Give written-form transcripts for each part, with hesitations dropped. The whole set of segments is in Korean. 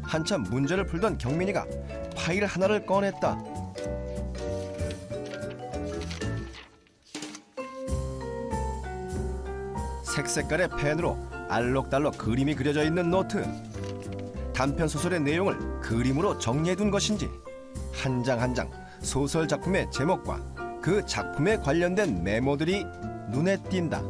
한참 문제를 풀던 경민이가 파일 하나를 꺼냈다. 색색깔의 펜으로 알록달록 그림이 그려져 있는 노트. 단편 소설의 내용을 그림으로 정리해둔 것인지 한 장 한 장 소설 작품의 제목과 그 작품에 관련된 메모들이 눈에 띈다.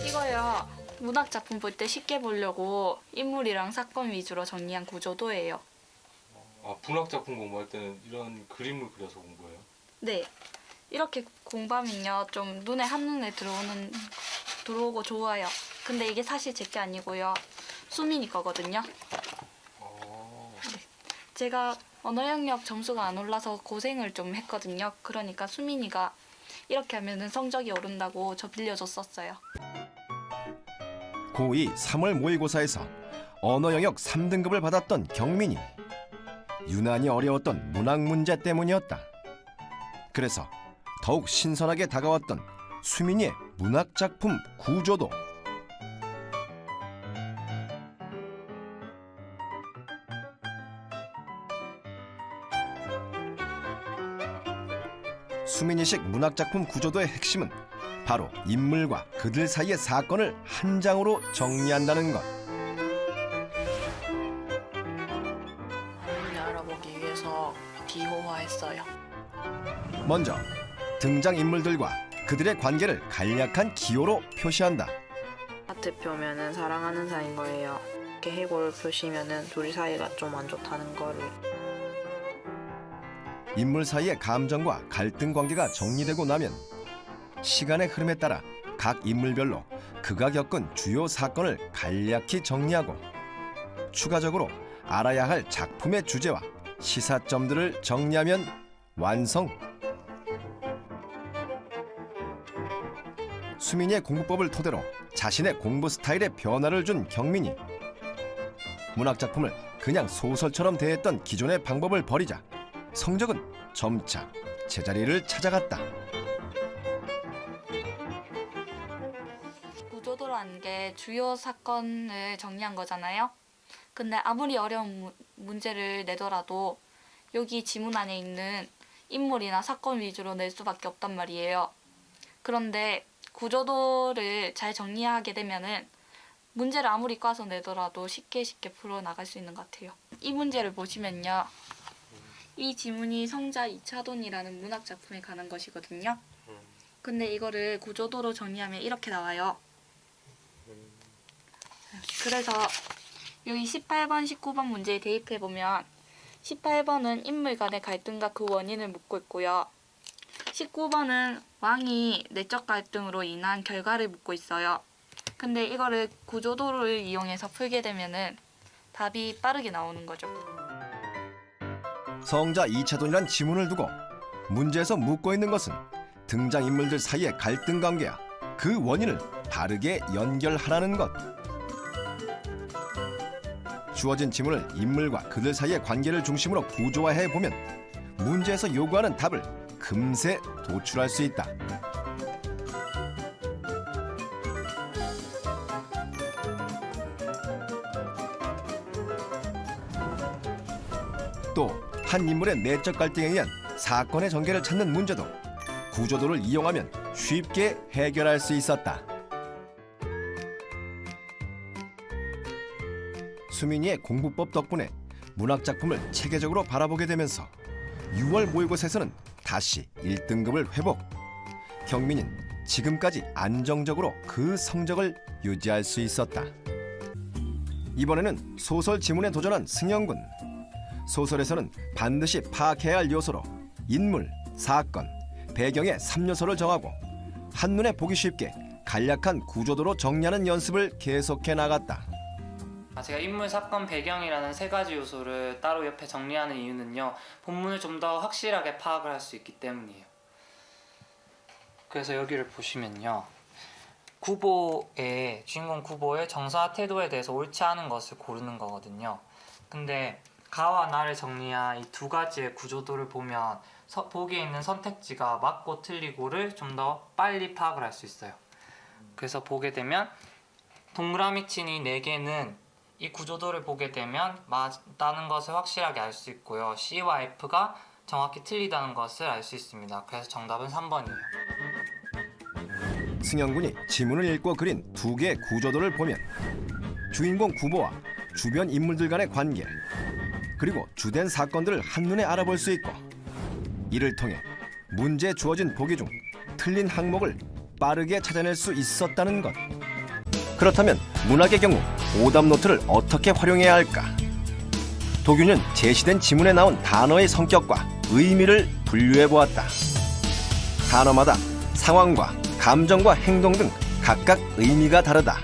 이거요. 문학 작품 볼 때 쉽게 보려고 인물이랑 사건 위주로 정리한 구조도예요. 아, 문학 작품 공부할 때는 이런 그림을 그려서 공부해요? 네. 이렇게 공부하면요. 좀 눈에 한눈에 들어오고 좋아요. 근데 이게 사실 제 게 아니고요. 수민이 거거든요. 네. 제가 언어 영역 점수가 안 올라서 고생을 좀 했거든요. 그러니까 수민이가 이렇게 하면은 성적이 오른다고 저 빌려줬었어요. 고2 3월 모의고사에서 언어 영역 3등급을 받았던 경민이. 유난히 어려웠던 문학 문제 때문이었다. 그래서 더욱 신선하게 다가왔던 수민이의 문학 작품 구조도. 수민이식 문학 작품 구조도의 핵심은 바로 인물과 그들 사이의 사건을 한 장으로 정리한다는 것. 본인이 알아보기 위해서 비호화했어요. 먼저 등장인물들과 그들의 관계를 간략한 기호로 표시한다. 하트 표면은 사랑하는 사이인 거예요. 이렇게 해골 표시면은 둘이 사이가 좀 안 좋다는 거를. 인물 사이의 감정과 갈등 관계가 정리되고 나면 시간의 흐름에 따라 각 인물별로 그가 겪은 주요 사건을 간략히 정리하고 추가적으로 알아야 할 작품의 주제와 시사점들을 정리하면 완성. 수민이의 공부법을 토대로 자신의 공부 스타일에 변화를 준 경민이. 문학 작품을 그냥 소설처럼 대했던 기존의 방법을 버리자 성적은 점차 제자리를 찾아갔다. 구조도라는 게 주요 사건을 정리한 거잖아요. 근데 아무리 어려운 문제를 내더라도 여기 지문 안에 있는 인물이나 사건 위주로 낼 수밖에 없단 말이에요. 그런데 구조도를 잘 정리하게 되면은 문제를 아무리 꽈서 내더라도 쉽게 풀어나갈 수 있는 것 같아요. 이 문제를 보시면요. 이 지문이 성자 이차돈이라는 문학 작품에 관한 것이거든요. 근데 이거를 구조도로 정리하면 이렇게 나와요. 그래서 여기 18번, 19번 문제에 대입해보면 18번은 인물 간의 갈등과 그 원인을 묻고 있고요. 19번은 왕이 내적 갈등으로 인한 결과를 묻고 있어요. 근데 이거를 구조도를 이용해서 풀게 되면은 답이 빠르게 나오는 거죠. 성자 이차돈이란 지문을 두고 문제에서 묻고 있는 것은 등장인물들 사이의 갈등 관계야 그 원인을 바르게 연결하라는 것. 주어진 지문을 인물과 그들 사이의 관계를 중심으로 구조화해보면 문제에서 요구하는 답을 금세 도출할 수 있다. 또 한 인물의 내적 갈등에 의한 사건의 전개를 찾는 문제도 구조도를 이용하면 쉽게 해결할 수 있었다. 수민이의 공부법 덕분에 문학 작품을 체계적으로 바라보게 되면서 6월 모의고사에서는 다시 1등급을 회복. 경민이는 지금까지 안정적으로 그 성적을 유지할 수 있었다. 이번에는 소설 지문에 도전한 승영군. 소설에서는 반드시 파악해야 할 요소로 인물, 사건, 배경의 3요소를 정하고 한눈에 보기 쉽게 간략한 구조도로 정리하는 연습을 계속해 나갔다. 제가 인물, 사건, 배경이라는 세 가지 요소를 따로 옆에 정리하는 이유는요. 본문을 좀 더 확실하게 파악을 할 수 있기 때문이에요. 그래서 여기를 보시면요. 주인공 구보의 정서와 태도에 대해서 옳지 않은 것을 고르는 거거든요. 근데 가와 나를 정리한 이 두 가지의 구조도를 보면 보기에 있는 선택지가 맞고 틀리고를 좀 더 빨리 파악을 할 수 있어요. 그래서 보게 되면 동그라미 친 이 4개는 이 구조도를 보게 되면 맞다는 것을 확실하게 알 수 있고요. C와 F가 정확히 틀리다는 것을 알 수 있습니다. 그래서 정답은 3번이에요. 승현군이 지문을 읽고 그린 두 개의 구조도를 보면 주인공 구보와 주변 인물들 간의 관계, 그리고 주된 사건들을 한눈에 알아볼 수 있고, 이를 통해 문제에 주어진 보기 중 틀린 항목을 빠르게 찾아낼 수 있었다는 것. 그렇다면 문학의 경우 오답 노트를 어떻게 활용해야 할까? 도균은 제시된 지문에 나온 단어의 성격과 의미를 분류해 보았다. 단어마다 상황과 감정과 행동 등 각각 의미가 다르다.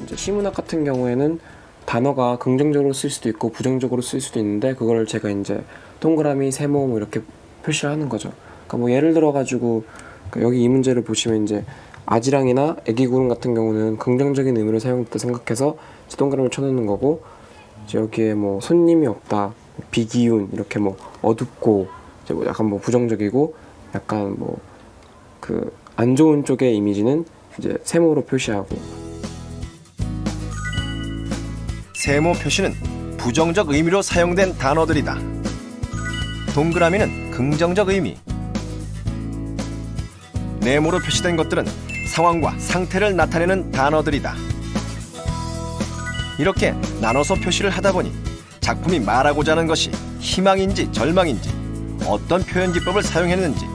이제 시문학 같은 경우에는 단어가 긍정적으로 쓸 수도 있고 부정적으로 쓸 수도 있는데, 그걸 제가 이제 동그라미, 세모 뭐 이렇게 표시를 하는 거죠. 그러니까 뭐 예를 들어 가지고 여기 이 문제를 보시면 이제 아지랑이나 애기구름 같은 경우는 긍정적인 의미로 사용했다 생각해서 이제 동그라미를 쳐놓는 거고, 이제 여기에 뭐 손님이 없다, 비기운 이렇게 뭐 어둡고 이제 뭐 약간 뭐 부정적이고 약간 뭐 그 안 좋은 쪽의 이미지는 이제 세모로 표시하고. 세모 표시는 부정적 의미로 사용된 단어들이다. 동그라미는 긍정적 의미, 네모로 표시된 것들은 상황과 상태를 나타내는 단어들이다. 이렇게 나눠서 표시를 하다 보니 작품이 말하고자 하는 것이 희망인지 절망인지, 어떤 표현 기법을 사용했는지,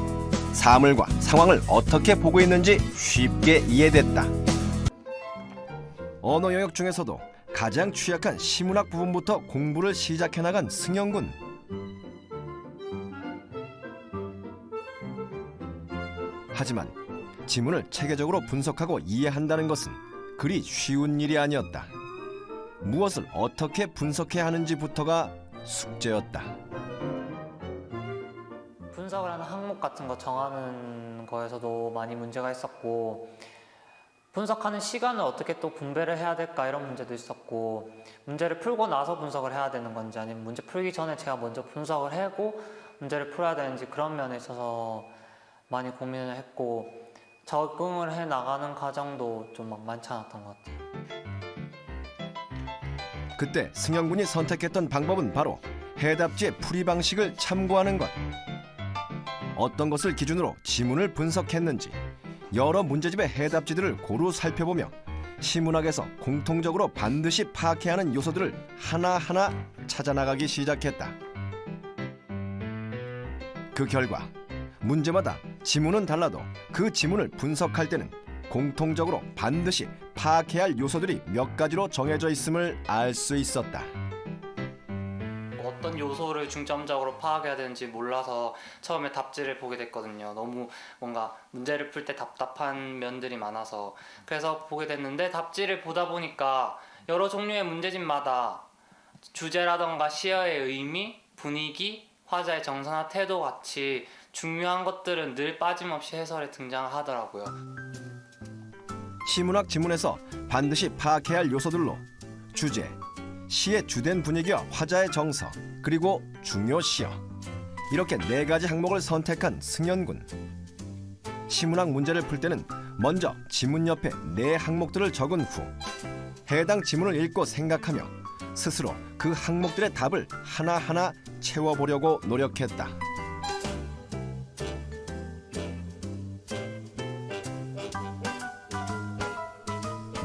사물과 상황을 어떻게 보고 있는지 쉽게 이해됐다. 언어 영역 중에서도 가장 취약한 시문학 부분부터 공부를 시작해 나간 승현군. 하지만 지문을 체계적으로 분석하고 이해한다는 것은 그리 쉬운 일이 아니었다. 무엇을 어떻게 분석해야 하는지부터가 숙제였다. 분석을 하는 항목 같은 거 정하는 거에서도 많이 문제가 있었고, 분석하는 시간을 어떻게 또 분배를 해야 될까 이런 문제도 있었고, 문제를 풀고 나서 분석을 해야 되는 건지 아니면 문제 풀기 전에 제가 먼저 분석을 하고 문제를 풀어야 되는지, 그런 면에 있어서 많이 고민을 했고 적응을 해 나가는 과정도 좀 만만치 않았던 것 같아요. 그때 승현군이 선택했던 방법은 바로 해답지의 풀이 방식을 참고하는 것. 어떤 것을 기준으로 지문을 분석했는지 여러 문제집의 해답지들을 고루 살펴보며 시문학에서 공통적으로 반드시 파악해야 하는 요소들을 하나하나 찾아나가기 시작했다. 그 결과 문제마다 지문은 달라도 그 지문을 분석할 때는 공통적으로 반드시 파악해야 할 요소들이 몇 가지로 정해져 있음을 알 수 있었다. 어떤 요소를 중점적으로 파악해야 되는지 몰라서 처음에 답지를 보게 됐거든요. 너무 뭔가 문제를 풀 때 답답한 면들이 많아서. 그래서 보게 됐는데, 답지를 보다 보니까 여러 종류의 문제집마다 주제라던가 시어의 의미, 분위기, 화자의 정서나 태도 같이 중요한 것들은 늘 빠짐없이 해설에 등장하더라고요. 시문학 지문에서 반드시 파악해야 할 요소들로 주제, 시의 주된 분위기와 화자의 정서, 그리고 중요 시어, 이렇게 4가지 항목을 선택한 승현군. 시문학 문제를 풀 때는 먼저 지문 옆에 4항목들을 적은 후 해당 지문을 읽고 생각하며 스스로 그 항목들의 답을 하나하나 채워보려고 노력했다.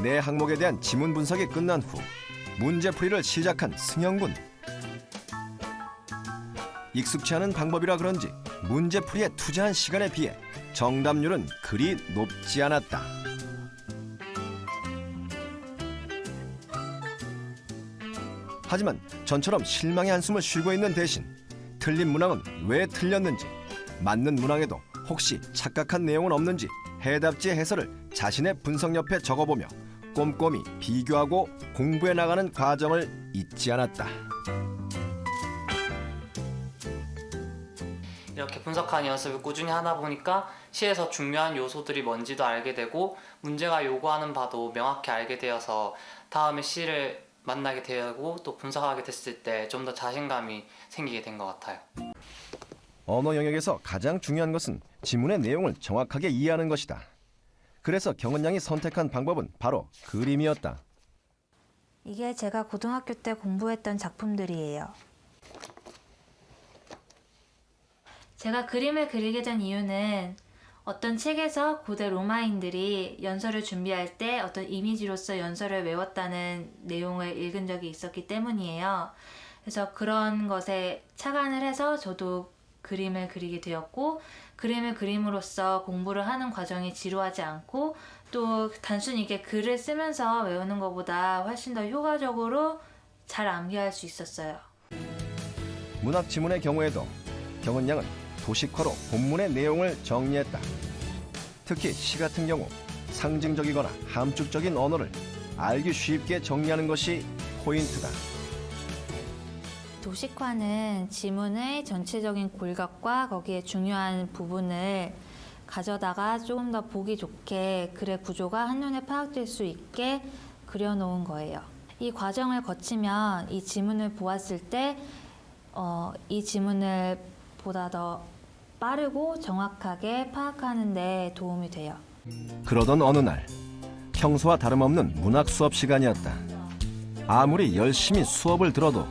네 항목에 대한 지문 분석이 끝난 후 문제풀이를 시작한 승현군. 익숙치 않은 방법이라 그런지 문제풀이에 투자한 시간에 비해 정답률은 그리 높지 않았다. 하지만 전처럼 실망의 한숨을 쉬고 있는 대신 틀린 문항은 왜 틀렸는지, 맞는 문항에도 혹시 착각한 내용은 없는지 해답지의 해설을 자신의 분석 옆에 적어보며 꼼꼼히 비교하고 공부해 나가는 과정을 잊지 않았다. 이렇게 분석하는 연습을 꾸준히 하다 보니까 시에서 중요한 요소들이 뭔지도 알게 되고, 문제가 요구하는 바도 명확히 알게 되어서 다음에 시를 만나게 되고 또 분석하게 됐을 때 좀 더 자신감이 생기게 된 것 같아요. 언어 영역에서 가장 중요한 것은 지문의 내용을 정확하게 이해하는 것이다. 그래서 경은 양이 선택한 방법은 바로 그림이었다. 이게 제가 고등학교 때 공부했던 작품들이에요. 제가 그림을 그리게 된 이유는 어떤 책에서 고대 로마인들이 연설을 준비할 때 어떤 이미지로서 연설을 외웠다는 내용을 읽은 적이 있었기 때문이에요. 그래서 그런 것에 착안을 해서 저도 그림을 그리게 되었고, 그림을 그림으로써 공부를 하는 과정이 지루하지 않고 또 단순히 이게 글을 쓰면서 외우는 것보다 훨씬 더 효과적으로 잘 암기할 수 있었어요. 문학 지문의 경우에도 경은 양은 도식화로 본문의 내용을 정리했다. 특히 시 같은 경우 상징적이거나 함축적인 언어를 알기 쉽게 정리하는 것이 포인트다. 도식화는 지문의 전체적인 골격과 거기에 중요한 부분을 가져다가 조금 더 보기 좋게 글의 구조가 한눈에 파악될 수 있게 그려놓은 거예요. 이 과정을 거치면 이 지문을 보았을 때 이 지문을 보다 더 빠르고 정확하게 파악하는 데 도움이 돼요. 그러던 어느 날 평소와 다름없는 문학 수업 시간이었다. 아무리 열심히 수업을 들어도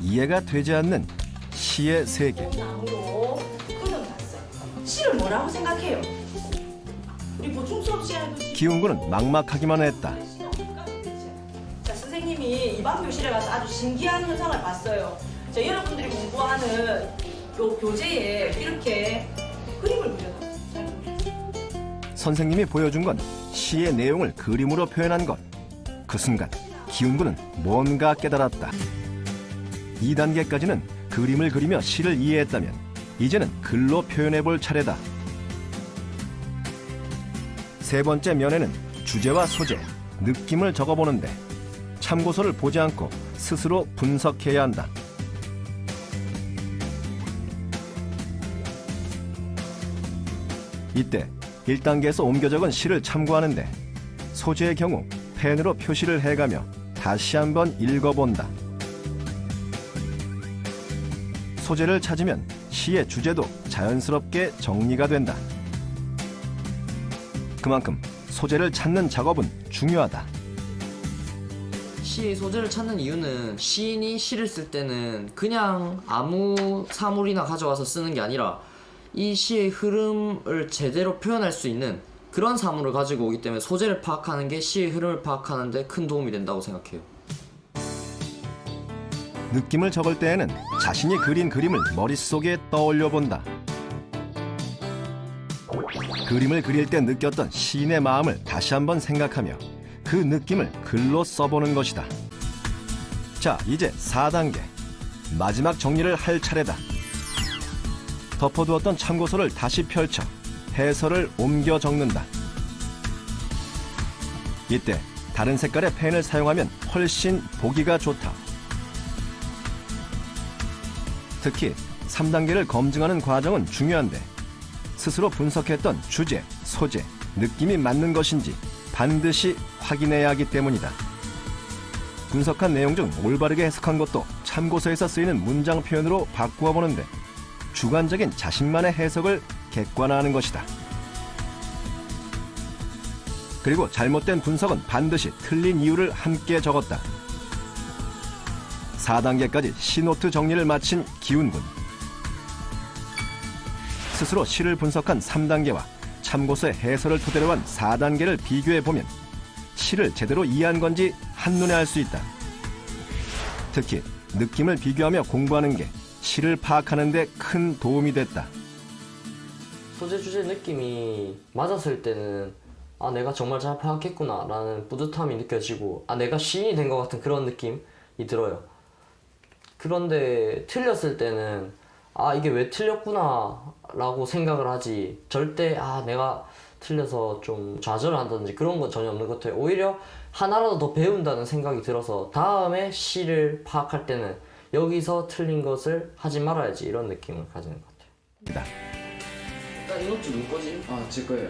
이해가 되지 않는 시의 세계. 시를 뭐라고 생각해요? 우리 보충 수업 시간에 기훈군은 막막하기만 했다. 자, 선생님이 이방 교실에 가서 아주 신기한 현상을 봤어요. 자, 여러분들이 공부하는 요 교재에 이렇게 그림을 그려놨어요. 선생님이 보여준 건 시의 내용을 그림으로 표현한 것. 그 순간 기훈군은 뭔가 깨달았다. 2단계까지는 그림을 그리며 시를 이해했다면 이제는 글로 표현해볼 차례다. 세 번째 면에는 주제와 소재, 느낌을 적어보는데 참고서를 보지 않고 스스로 분석해야 한다. 이때 1단계에서 옮겨 적은 시를 참고하는데 소재의 경우 펜으로 표시를 해가며 다시 한번 읽어본다. 소재를 찾으면 시의 주제도 자연스럽게 정리가 된다. 그만큼 소재를 찾는 작업은 중요하다. 시의 소재를 찾는 이유는 시인이 시를 쓸 때는 그냥 아무 사물이나 가져와서 쓰는 게 아니라 이 시의 흐름을 제대로 표현할 수 있는 그런 사물을 가지고 오기 때문에 소재를 파악하는 게 시의 흐름을 파악하는 데 큰 도움이 된다고 생각해요. 느낌을 적을 때에는 자신이 그린 그림을 머릿속에 떠올려 본다. 그림을 그릴 때 느꼈던 시인의 마음을 다시 한번 생각하며 그 느낌을 글로 써보는 것이다. 자, 이제 4단계. 마지막 정리를 할 차례다. 덮어두었던 참고서를 다시 펼쳐 해설을 옮겨 적는다. 이때 다른 색깔의 펜을 사용하면 훨씬 보기가 좋다. 특히 3단계를 검증하는 과정은 중요한데 스스로 분석했던 주제, 소재, 느낌이 맞는 것인지 반드시 확인해야 하기 때문이다. 분석한 내용 중 올바르게 해석한 것도 참고서에서 쓰이는 문장 표현으로 바꾸어 보는데 주관적인 자신만의 해석을 객관화하는 것이다. 그리고 잘못된 분석은 반드시 틀린 이유를 함께 적었다. 4단계까지 시노트 정리를 마친 기훈군. 스스로 시를 분석한 3단계와 참고서의 해설을 토대로 한 4단계를 비교해보면 시를 제대로 이해한 건지 한눈에 알 수 있다. 특히 느낌을 비교하며 공부하는 게 시를 파악하는 데 큰 도움이 됐다. 소재 주제 느낌이 맞았을 때는 아 내가 정말 잘 파악했구나 라는 뿌듯함이 느껴지고 아 내가 시인이 된 것 같은 그런 느낌이 들어요. 그런데 틀렸을 때는 아 이게 왜 틀렸구나 라고 생각을 하지 절대 아 내가 틀려서 좀 좌절한다든지 그런 건 전혀 없는 것 같아요. 오히려 하나라도 더 배운다는 생각이 들어서 다음에 시를 파악할 때는 여기서 틀린 것을 하지 말아야지 이런 느낌을 가지는 것 같아요. 일단 이 노트 누구 거지? 아, 제 거예요.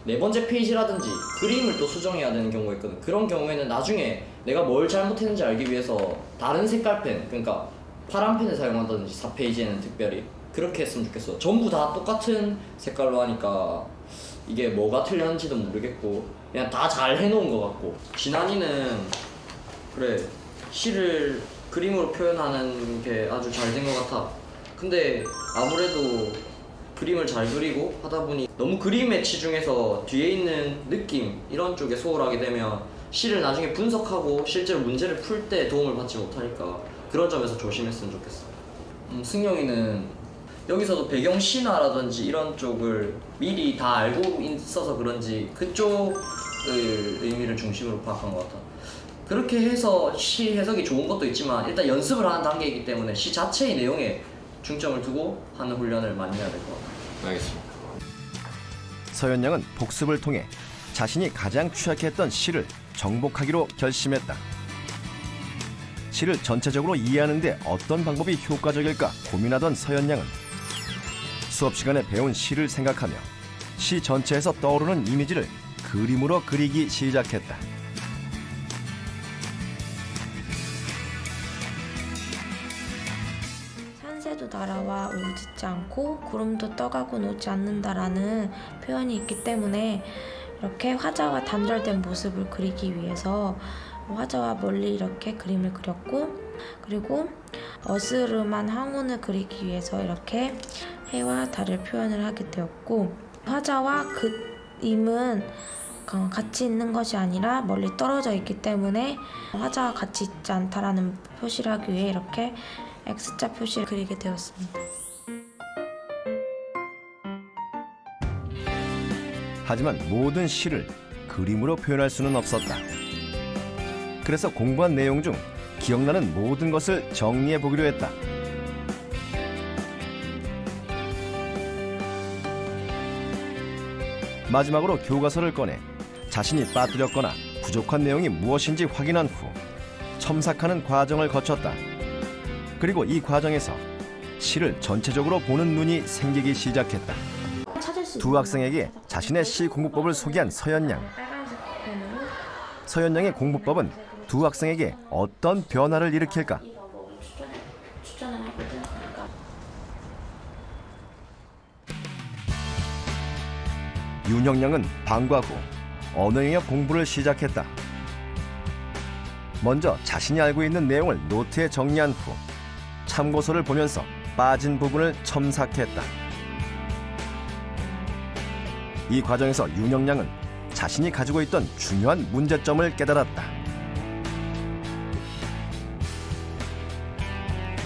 네 번째 페이지라든지 그림을 또 수정해야 되는 경우가 있거든. 그런 경우에는 나중에 내가 뭘 잘못했는지 알기 위해서 다른 색깔 펜, 그러니까 파란 펜을 사용한다든지 4페이지에는 특별히 그렇게 했으면 좋겠어. 전부 다 똑같은 색깔로 하니까 이게 뭐가 틀렸는지도 모르겠고 그냥 다 잘 해놓은 것 같고. 진한이는 그래, 시를 그림으로 표현하는 게 아주 잘 된 것 같아. 근데 아무래도 그림을 잘 그리고 하다 보니 너무 그림에 치중해서 뒤에 있는 느낌 이런 쪽에 소홀하게 되면 시를 나중에 분석하고 실제로 문제를 풀 때 도움을 받지 못하니까 그런 점에서 조심했으면 좋겠어. 승용이는 여기서도 배경 신화라든지 이런 쪽을 미리 다 알고 있어서 그런지 그쪽을 의미를 중심으로 파악한 것 같아. 그렇게 해서 시 해석이 좋은 것도 있지만 일단 연습을 하는 단계이기 때문에 시 자체의 내용에 중점을 두고 하는 훈련을 많이 해야 될 것 같아요. 알겠습니다. 서현 양은 복습을 통해 자신이 가장 취약했던 시를 정복하기로 결심했다. 시를 전체적으로 이해하는 데 어떤 방법이 효과적일까 고민하던 서현 양은 수업 시간에 배운 시를 생각하며 시 전체에서 떠오르는 이미지를 그림으로 그리기 시작했다. 산새도 날아와 울짖지 않고 구름도 떠가고 오지 않는다라는 표현이 있기 때문에 이렇게 화자와 단절된 모습을 그리기 위해서 화자와 멀리 이렇게 그림을 그렸고, 그리고 어스름한 황혼을 그리기 위해서 이렇게 해와 달을 표현을 하게 되었고, 화자와 그림은 같이 있는 것이 아니라 멀리 떨어져 있기 때문에 화자와 같이 있지 않다라는 표시를 하기 위해 이렇게 X자 표시를 그리게 되었습니다. 하지만 모든 시를 그림으로 표현할 수는 없었다. 그래서 공부한 내용 중 기억나는 모든 것을 정리해 보기로 했다. 마지막으로 교과서를 꺼내 자신이 빠뜨렸거나 부족한 내용이 무엇인지 확인한 후 첨삭하는 과정을 거쳤다. 그리고 이 과정에서 시를 전체적으로 보는 눈이 생기기 시작했다. 두 학생에게 자신의 시 공부법을 소개한 서현 양. 서현 양의 공부법은 두 학생에게 어떤 변화를 일으킬까? 윤형 양은 방과 후 언어 영역 공부를 시작했다. 먼저 자신이 알고 있는 내용을 노트에 정리한 후 참고서를 보면서 빠진 부분을 첨삭했다. 이 과정에서 윤형 양은 자신이 가지고 있던 중요한 문제점을 깨달았다.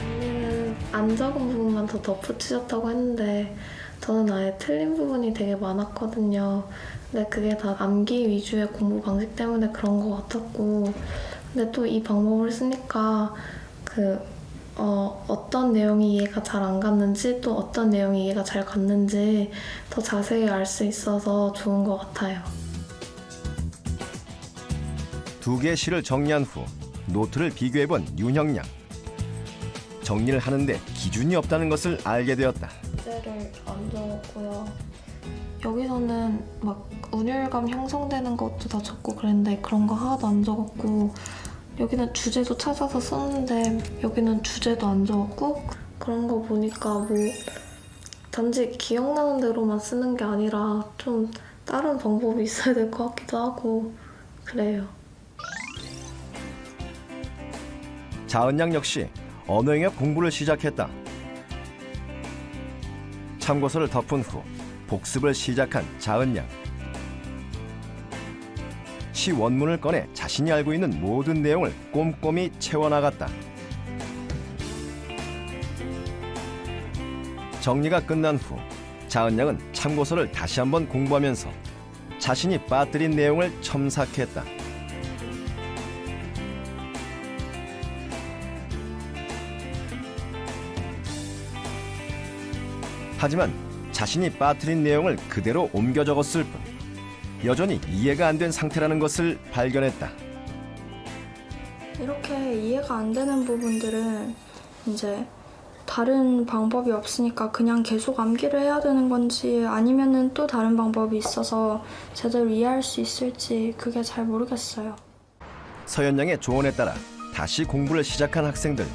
언니는 안 적은 부분만 더 덧붙이셨다고 했는데 저는 아예 틀린 부분이 되게 많았거든요. 근데 그게 다 암기 위주의 공부 방식 때문에 그런 것 같았고, 근데 또 이 방법을 쓰니까 어떤 내용이 이해가 잘 안 갔는지 또 어떤 내용이 이해가 잘 갔는지 더 자세히 알 수 있어서 좋은 것 같아요. 두 개의 시를 정리한 후 노트를 비교해본 윤형 양. 정리를 하는데 기준이 없다는 것을 알게 되었다. 주제를 안 적었고요. 여기서는 막 운율감 형성되는 것도 다 적고 그랬는데 그런 거 하나도 안 적었고, 여기는 주제도 찾아서 썼는데 여기는 주제도 안 적었고, 그런 거 보니까 뭐 단지 기억나는 대로만 쓰는 게 아니라 좀 다른 방법이 있어야 될 것 같기도 하고 그래요. 자은 양 역시 언어 영역 공부를 시작했다. 참고서를 덮은 후 복습을 시작한 자은 양. 시 원문을 꺼내 자신이 알고 있는 모든 내용을 꼼꼼히 채워나갔다. 정리가 끝난 후 자은 양은 참고서를 다시 한번 공부하면서 자신이 빠뜨린 내용을 첨삭했다. 하지만 자신이 빠뜨린 내용을 그대로 옮겨 적었을 뿐 여전히 이해가 안 된 상태라는 것을 발견했다. 이렇게 이해가 안 되는 부분들은 이제 다른 방법이 없으니까 그냥 계속 암기를 해야 되는 건지 아니면은 또 다른 방법이 있어서 제대로 이해할 수 있을지 그게 잘 모르겠어요. 서현 양의 조언에 따라 다시 공부를 시작한 학생들.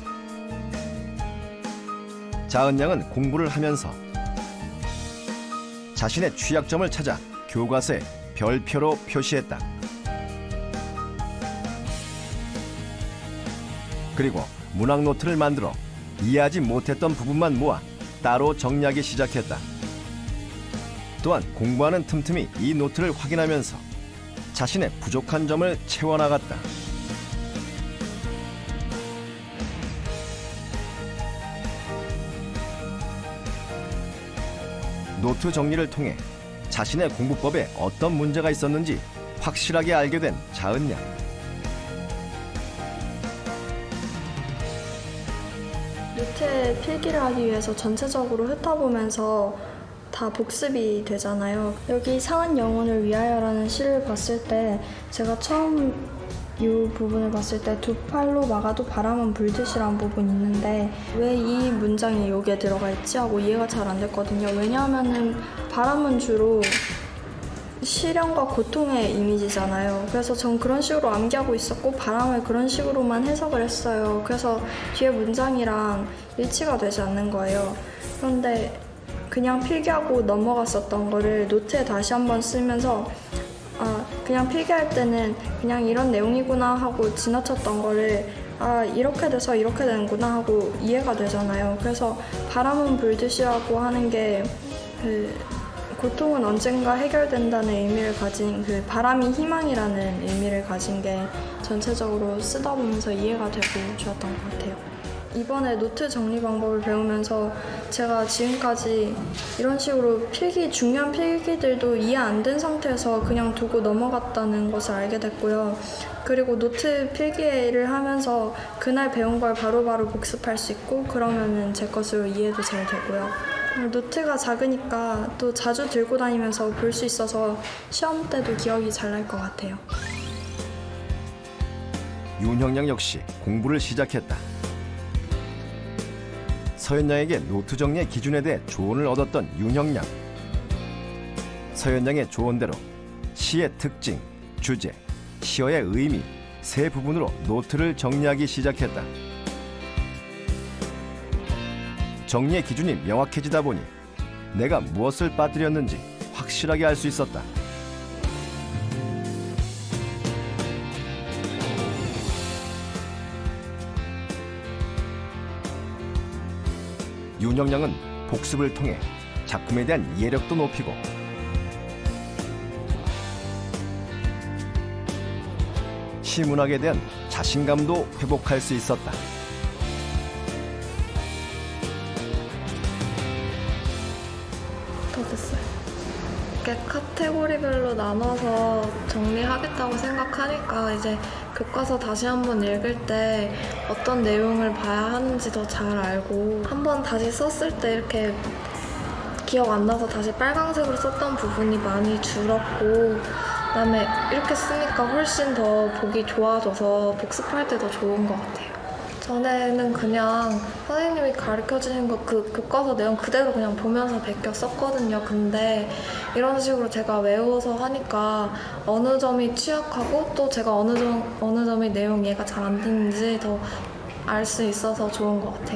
자은 양은 공부를 하면서 자신의 취약점을 찾아 교과서에 별표로 표시했다. 그리고 문학 노트를 만들어 이해하지 못했던 부분만 모아 따로 정리하기 시작했다. 또한 공부하는 틈틈이 이 노트를 확인하면서 자신의 부족한 점을 채워나갔다. 노트 정리를 통해 자신의 공부법에 어떤 문제가 있었는지 확실하게 알게 된 자은 양. 노트에 필기를 하기 위해서 전체적으로 훑어보면서 다 복습이 되잖아요. 여기 상한 영혼을 위하여라는 시를 봤을 때 제가 처음 이 부분을 봤을 때 두 팔로 막아도 바람은 불듯이라는 부분이 있는데 왜 이 문장이 여기에 들어가 있지 하고 이해가 잘 안 됐거든요. 왜냐하면은 바람은 주로 시련과 고통의 이미지잖아요. 그래서 전 그런 식으로 암기하고 있었고 바람을 그런 식으로만 해석을 했어요. 그래서 뒤에 문장이랑 일치가 되지 않는 거예요. 그런데 그냥 필기하고 넘어갔었던 거를 노트에 다시 한번 쓰면서 그냥 필기할 때는 그냥 이런 내용이구나 하고 지나쳤던 거를 이렇게 돼서 이렇게 되는구나 하고 이해가 되잖아요. 그래서 바람은 불듯이 하고 하는 게 고통은 언젠가 해결된다는 의미를 가진 바람이 희망이라는 의미를 가진 게 전체적으로 쓰다 보면서 이해가 되고 좋았던 것 같아요. 이번에 노트 정리 방법을 배우면서 제가 지금까지 이런 식으로 중요한 필기들도 이해 안 된 상태에서 그냥 두고 넘어갔다는 것을 알게 됐고요. 그리고 노트 필기를 하면서 그날 배운 걸 바로바로 복습할 수 있고 그러면은 제 것으로 이해도 잘 되고요. 노트가 작으니까 또 자주 들고 다니면서 볼 수 있어서 시험 때도 기억이 잘 날 것 같아요. 윤형양 역시 공부를 시작했다. 서현양에게 노트 정리의 기준에 대해 조언을 얻었던 윤형양. 서현양의 조언대로 시의 특징, 주제, 시어의 의미 세 부분으로 노트를 정리하기 시작했다. 정리의 기준이 명확해지다 보니 내가 무엇을 빠뜨렸는지 확실하게 알 수 있었다. 윤형양은 복습을 통해 작품에 대한 이해력도 높이고 시문학에 대한 자신감도 회복할 수 있었다. 다 됐어요. 이렇게 카테고리별로 나눠서 정리하겠다고 생각하니까 이제 교과서 다시 한번 읽을 때 어떤 내용을 봐야 하는지 더 잘 알고 한번 다시 썼을 때 이렇게 기억 안 나서 다시 빨강색으로 썼던 부분이 많이 줄었고 그다음에 이렇게 쓰니까 훨씬 더 보기 좋아져서 복습할 때 더 좋은 것 같아요. 전에는 그냥 선생님이 가르쳐주신 거 그 교과서 내용 그대로 그냥 보면서 베껴 썼거든요. 근데 이런 식으로 제가 외워서 하니까 어느 점이 취약하고 또 제가 어느 점이 내용 이해가 잘 안 되는지 더 알 수 있어서 좋은 것 같아요.